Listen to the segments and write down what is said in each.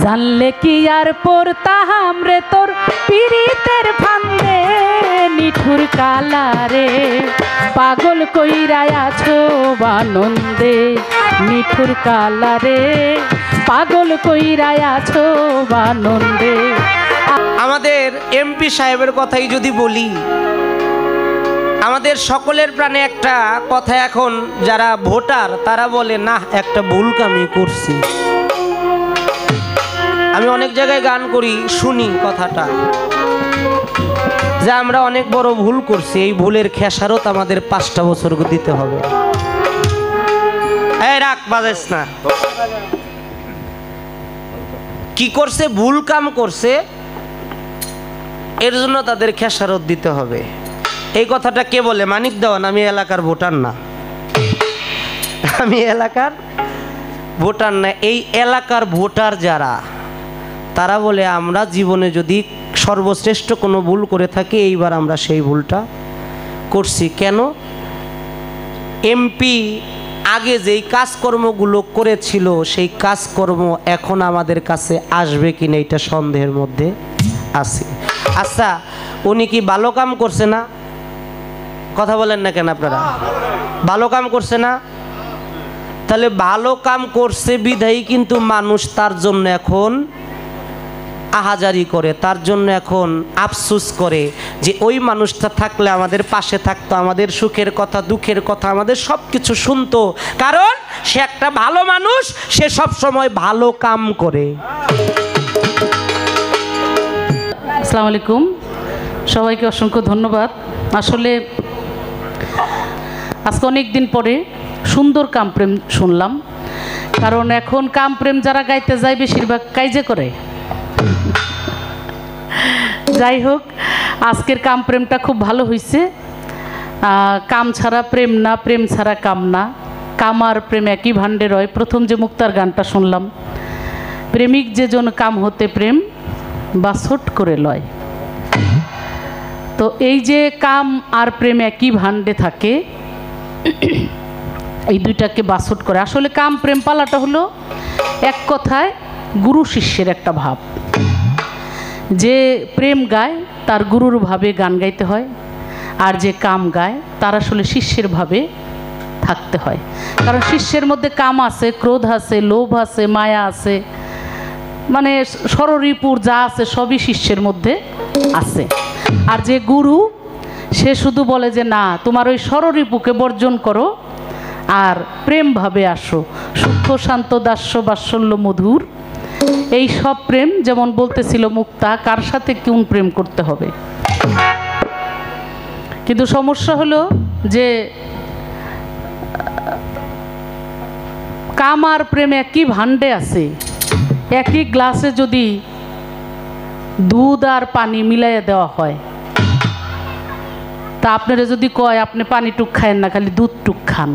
জানলে কি আর পড়তাম রে তোর পীড়িতের ফান্দে নিঠুর কালারে পাগল কইরা আছো বানন্দে নিঠুর কালারে পাগল কইরা আছো বানন্দে। আমাদের এমপি সাহেবের কথাই যদি বলি, আমাদের সকলের প্রাণে একটা কথা এখন যারা ভোটার তারা বলে না একটা ভুল কামই করছি। আমি অনেক জায়গায় গান করি, শুনি কথাটা যে আমরা অনেক বড় ভুল করছি, এই ভুলের খেসারত আমাদের 5টা বছর দিতে হবে। এই রাখ বাজাস না, কি করছে ভুল কাম করছে এর জন্য তাদের খেসারত দিতে হবে। এই কথাটা কে বলে? মানিক দেওয়ান। আমি এলাকার ভোটার না, আমি এলাকার ভোটার না। এই এলাকার ভোটার যারা তারা বলে আমরা জীবনে যদি সর্বশ্রেষ্ঠ কোনো ভুল করে থাকি এইবার আমরা সেই ভুলটা করছি। কেন? এমপি আগে যেই কাজকর্মগুলো করেছিল সেই কাজকর্ম এখন আমাদের কাছে আসবে কিনা এটা সন্দেহের মধ্যে আছে। আচ্ছা, উনি কি ভালো কাম করছে না? কথা বলেন না কেন আপনারা? ভালো কাম করছে না? তাহলে ভালো কাম করছে বিধায়ী কিন্তু মানুষ তার জন্য এখন আহাজারি করে, তার জন্য এখন আফসোস করে যে ওই মানুষটা থাকলে আমাদের পাশে থাকতো, আমাদের সুখের কথা দুঃখের কথা আমাদের সব কিছু শুনতো, কারণ সে একটা ভালো মানুষ, সে সব সময় ভালো কাম করে। আসসালামু আলাইকুম, সবাইকে অসংখ্য ধন্যবাদ। আসলে আজকে অনেক দিন পরে সুন্দর কামপ্রেম শুনলাম, কারণ এখন কামপ্রেম যারা গাইতে যায় বেশিরভাগ কাইজে করে। যাই হোক, আজকের কামপ্রেমটা খুব ভালো হয়েছে। কাম ছাড়া প্রেম না, প্রেম ছাড়া কাম না, কাম আর প্রেম একই ভাণ্ডে রয়। প্রথম যে মুক্তার গানটা শুনলাম, প্রেমিক যে জন কাম হতে প্রেম বাছট করে লয়। তো এই যে কাম আর প্রেম একই ভাণ্ডে থাকে, এই দুইটাকে বাছট করে। আসলে কাম প্রেম পালাটা হলো এক কথায় গুরু শিষ্যের একটা ভাব। যে প্রেম গায় তার গুরুর ভাবে গান গাইতে হয়, আর যে কাম গায় তার আসলে শিষ্যের ভাবে থাকতে হয়। কারণ শিষ্যের মধ্যে কাম আছে, ক্রোধ আছে, লোভ আছে, মায়া আছে, মানে ষড়রিপুর যা আছে সবই শিষ্যের মধ্যে আছে। আর যে গুরু সে শুধু বলে যে না, তোমার ওই ষড়রিপুকে বর্জন করো আর প্রেম ভাবে আসো, সূক্ষ্ম শান্ত দাস্য বাৎসল্য মধুর, এই সব প্রেম। যেমন বলতেছিল মুক্তা, কার সাথে কোন প্রেম করতে হবে। কিন্তু সমস্যা হলো যে কাম আর প্রেম একই ভাণ্ডে আছে। একই গ্লাসে যদি দুধ আর পানি মিলাইয়া দেওয়া হয়, তা আপনারা যদি কয় আপনি পানি টুক খায়েন না খালি দুধ টুক খান,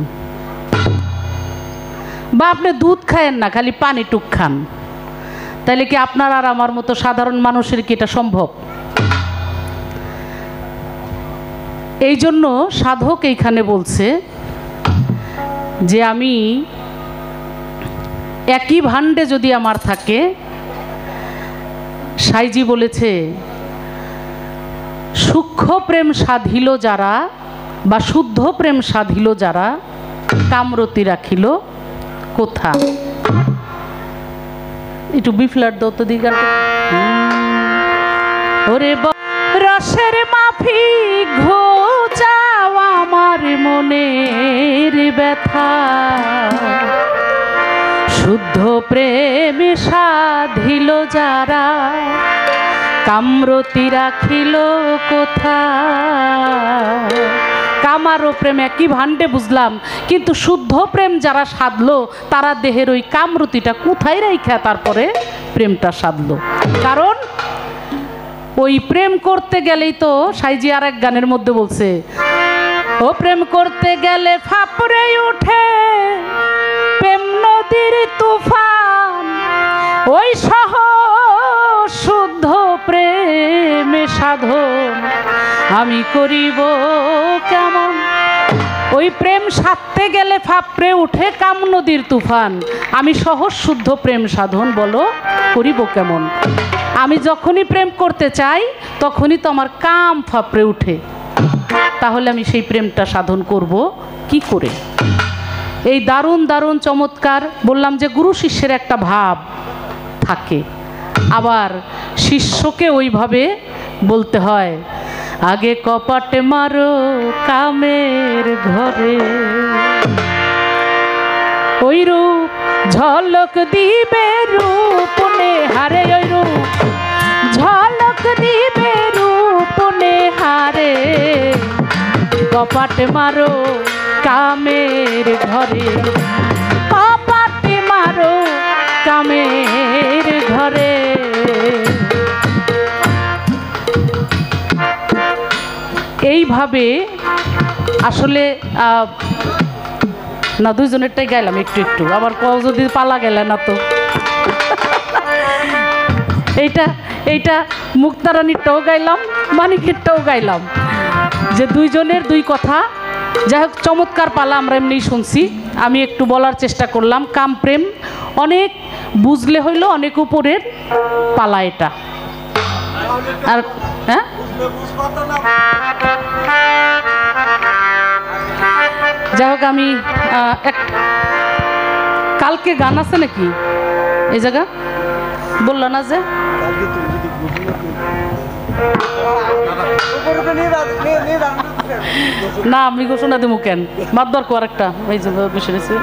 বা আপনি দুধ খায়েন না খালি পানি টুক খান, তাহলে কি আপনার আর আমার মতো সাধারণ মানুষের কি এটা সম্ভব? এই জন্য সাধক এইখানে বলছে যে আমি একই ভাণ্ডে যদি আমার থাকে, সাইজি বলেছে সূক্ষ্ম প্রেম সাধিল যারা বা শুদ্ধ প্রেম সাধিল যারা, কামরতি রাখিল কোথা। একটু বিফ্লার দাও তো দিকে। ওরে রসের মাফি ঘোচাও আমার মনের ব্যথা, শুদ্ধ প্রেম সাধিল যারা, কামরতি রাখিল কোথা। কাম আর প্রেম একই ভাণ্ডে বুঝলাম, কিন্তু শুদ্ধ প্রেম যারা সাধলো তারা দেহের ওই কামরতিটা কোথায় রাইখা তারপরে প্রেমটা সাধলো। কারণ ওই প্রেম করতে গেলেই তো সাইজি আর এক গানের মধ্যে বলছে, ও প্রেম করতে গেলে ফাপড়ে উঠে প্রেম নদীর তুফান, ওই সহজ শুদ্ধ প্রেমে সাধন আমি করিব কেমন। ওই প্রেম সাধতে গেলে ফাপড়ে উঠে কাম নদীর তুফান, আমি সহজ শুদ্ধ প্রেম সাধন বলো করিব কেমন? আমি যখনই প্রেম করতে চাই তখনই তো আমার কাম ফাপড়ে উঠে, তাহলে আমি সেই প্রেমটা সাধন করব কি করে? এই দারুণ দারুণ চমৎকার বললাম যে গুরু শিষ্যের একটা ভাব থাকে, আবার শিষ্যকে ওইভাবে বলতে হয়, আগে কপাট মারো কামের ঘরে, ওই রূপ ঝলক দিবে রূপ নেহারে, ওই রূপ ঝলক দিবে রূপ নেহারে, কপাট মারো কামের ঘরে, কপাট মারো কামের ঘরে। এইভাবে আসলে না দুইজনেরটাই গাইলাম একটু একটু, আবার যদি পালা গেলে না তো। এইটা মুক্তারানীরটাও গাইলাম, মানিকেরটাও গাইলাম, যে দুইজনের দুই কথা। যাই হোক, চমৎকার পালা আমরা এমনি শুনছি। আমি একটু বলার চেষ্টা করলাম, কাম প্রেম অনেক বুঝলে হইল অনেক উপরের পালা এটা। আর হ্যাঁ, যাই হোক, আমি কালকে গান আছে নাকি এই জায়গা বলল না যে? না, আমি ঘোষণা দেবো কেন, মাত দরকার আরেকটা এই যে বসে রয়েছে।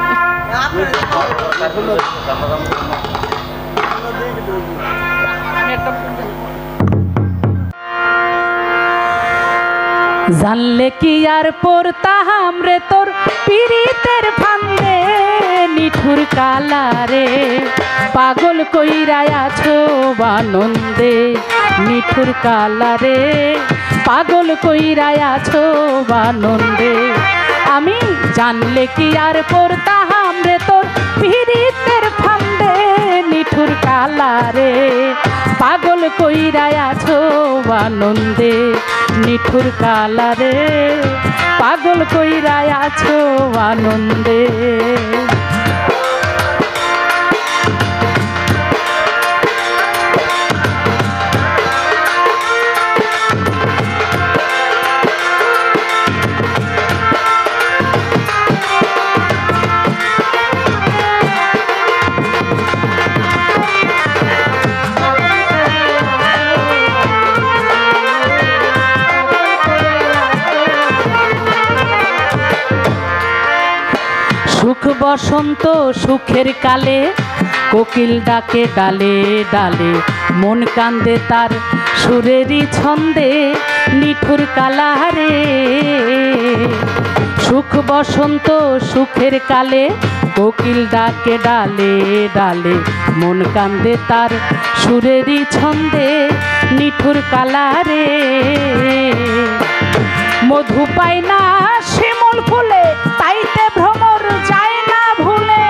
জানলে কি আর পড়তাম রে তোর পীড়িতের ফান্দে, নিঠুর কালারে পাগল কইরা আছো বানন্দে, নিঠুর কালারে পাগল কইরা আছো বানন্দে। আমি জানলে কি আর পড়তাম রে তোর পীড়িতের ফান্দে, নিঠুর কালারে পাগল কইরা আছো বানন্দে, নিঠুর কালারে পাগল কইরা আছো আনন্দে। সুখ বসন্ত সুখের কালে কোকিল ডাকে ডালে ডালে, মন কান্দে তার সুরেরই ছন্দে, নিঠুর কালারে। সুখ বসন্ত সুখের কালে কোকিল ডাকে ডালে ডালে, মন কান্দে তার সুরেরই ছন্দে, নিঠুর কালারে। মধু পায় না শিমুল ফুলে, তাইতে ভ্রমর যায় না ভুলে,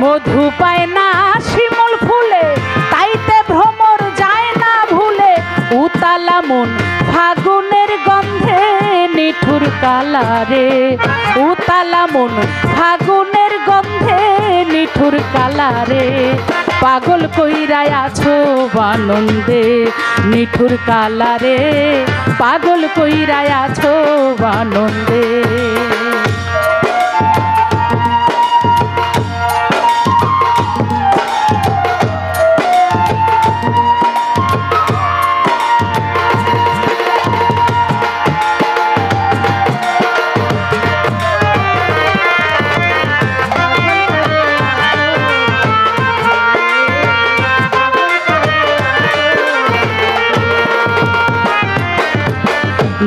মধু পায় না শিমুল ফুলে, তাইতে ভ্রমর যায় না ভুলে, উতালা মন ফাগুনের গন্ধে, নিঠুর কালারে। উতালা মন ফাগুনের গন্ধে, নিঠুর কালারে পাগল কইরা আছো বানন্দে, নিঠুর কালারে পাগল কইরা আছো বানন্দে।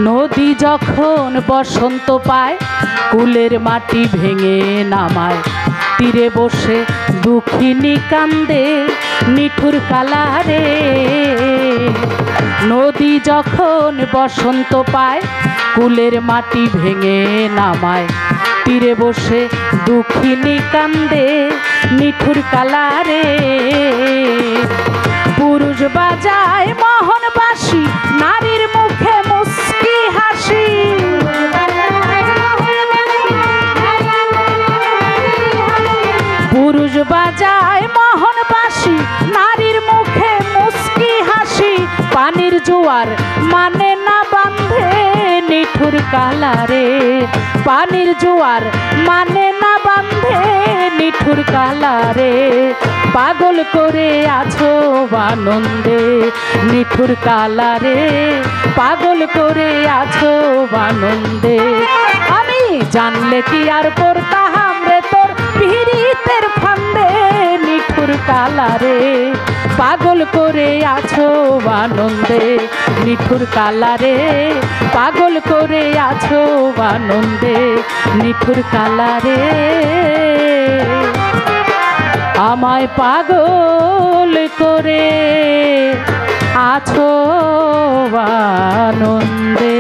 নদী যখন বসন্ত পায়, কুলের মাটি ভেঙে নামায়, তীরে বসে দুঃখিনী কান্দে, নিঠুর কালারে। নদী যখন বসন্ত পায়, কুলের মাটি ভেঙে নামায়, তীরে বসে দুঃখিনী কান্দে, নিঠুর কালারে। পুরুষ বাজায় মোহন বাঁশি, নারীর মুখে মুস্কি হাসি, বাজায় মোহন বাঁশি, নারীর মুখে মুস্কি হাসি, পানির জোয়ার মানে না বান্ধে নিঠুর কালারে, পানির জোয়ার মানে না বান্ধে নিঠুর কালারে, পাগল করে আছো আনন্দে নিঠুর কালারে, পাগল করে আছো আনন্দে। আমি জানলে কি আর পড়তাম রে তোর পিরিতের ফান্দে নিঠুর কালারে, পাগল করে আছো আনন্দে নিঠুর কালারে, পাগল করে আছো আনন্দে নিঠুর কালারে, আমায় পাগল করে আছো আনন্দে।